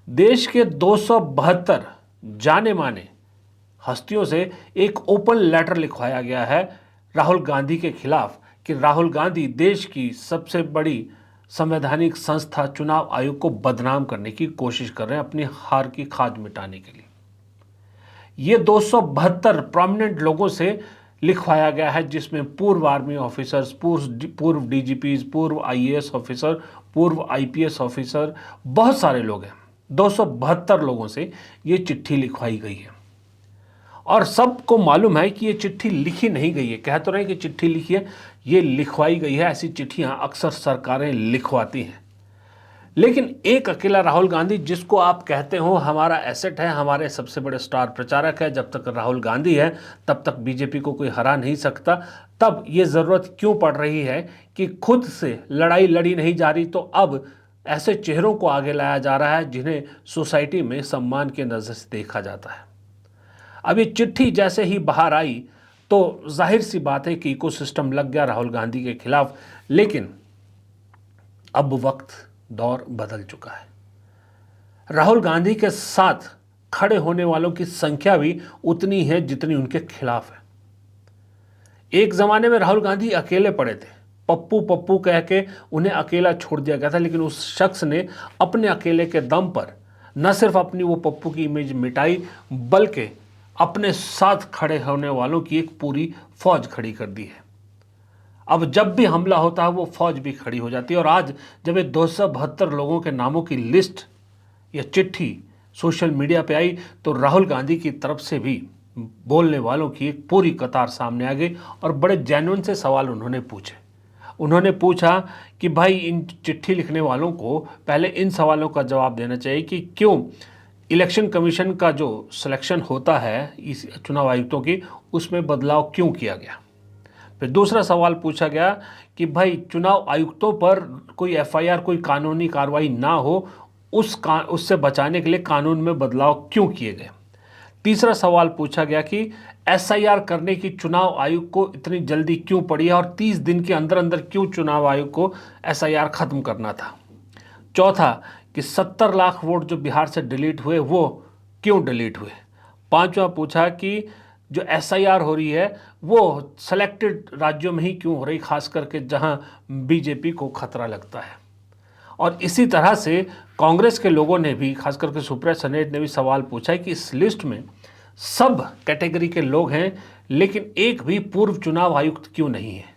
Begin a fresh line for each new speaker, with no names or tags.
देश के 272 जाने माने हस्तियों से एक ओपन लेटर लिखवाया गया है राहुल गांधी के खिलाफ कि राहुल गांधी देश की सबसे बड़ी संवैधानिक संस्था चुनाव आयोग को बदनाम करने की कोशिश कर रहे हैं अपनी हार की खाद मिटाने के लिए। ये 272 प्रोमिनेंट लोगों से लिखवाया गया है, जिसमें पूर्व आर्मी ऑफिसर्स, पूर्व डीजीपीज, पूर्व आईएएस ऑफिसर, पूर्व आईपीएस ऑफिसर, बहुत सारे लोग हैं। 272 लोगों से ये चिट्ठी लिखवाई गई है और सबको मालूम है कि ये चिट्ठी लिखी नहीं गई है। कह तो रहे कि चिट्ठी लिखी है, ये लिखवाई गई है। ऐसी चिट्ठियां अक्सर सरकारें लिखवाती हैं, लेकिन एक अकेला राहुल गांधी, जिसको आप कहते हो हमारा एसेट है, हमारे सबसे बड़े स्टार प्रचारक है, जब तक राहुल गांधी है तब तक बीजेपी को कोई हरा नहीं सकता, तब ये ज़रूरत क्यों पड़ रही है कि खुद से लड़ाई लड़ी नहीं जा रही, तो अब ऐसे चेहरों को आगे लाया जा रहा है जिन्हें सोसाइटी में सम्मान के नज़र से देखा जाता है। अब ये चिट्ठी जैसे ही बाहर आई तो जाहिर सी बात है कि इकोसिस्टम लग गया राहुल गांधी के खिलाफ, लेकिन अब वक्त दौर बदल चुका है। राहुल गांधी के साथ खड़े होने वालों की संख्या भी उतनी है जितनी उनके खिलाफ है। एक जमाने में राहुल गांधी अकेले पड़े थे, पप्पू पप्पू कह के उन्हें अकेला छोड़ दिया गया था, लेकिन उस शख्स ने अपने अकेले के दम पर न सिर्फ अपनी वो पप्पू की इमेज मिटाई, बल्कि अपने साथ खड़े होने वालों की एक पूरी फौज खड़ी कर दी है। अब जब भी हमला होता है वो फौज भी खड़ी हो जाती है। और आज जब ये 272 लोगों के नामों की लिस्ट या चिट्ठी सोशल मीडिया पे आई तो राहुल गांधी की तरफ से भी बोलने वालों की एक पूरी कतार सामने आ गई और बड़े जेन्युइन से सवाल उन्होंने पूछे। उन्होंने पूछा कि भाई इन चिट्ठी लिखने वालों को पहले इन सवालों का जवाब देना चाहिए कि क्यों इलेक्शन कमीशन का जो सिलेक्शन होता है इस चुनाव आयुक्तों की, उसमें बदलाव क्यों किया गया। फिर दूसरा सवाल पूछा गया कि भाई चुनाव आयुक्तों पर कोई एफआईआर, कोई कानूनी कार्रवाई ना हो, उससे बचाने के लिए कानून में बदलाव क्यों किए गए। तीसरा सवाल पूछा गया कि एसआईआर करने की चुनाव आयोग को इतनी जल्दी क्यों पड़ी है और 30 दिन के अंदर अंदर क्यों चुनाव आयोग को एसआईआर खत्म करना था। चौथा कि 70 लाख वोट जो बिहार से डिलीट हुए वो क्यों डिलीट हुए। पांचवा पूछा कि जो एसआईआर हो रही है वो सेलेक्टेड राज्यों में ही क्यों हो रही, खास करके जहां बीजेपी को खतरा लगता है। और इसी तरह से कांग्रेस के लोगों ने भी, खास करके सुप्रिया सनेट ने भी सवाल पूछा है कि इस लिस्ट में सब कैटेगरी के लोग हैं, लेकिन एक भी पूर्व चुनाव आयुक्त क्यों नहीं है।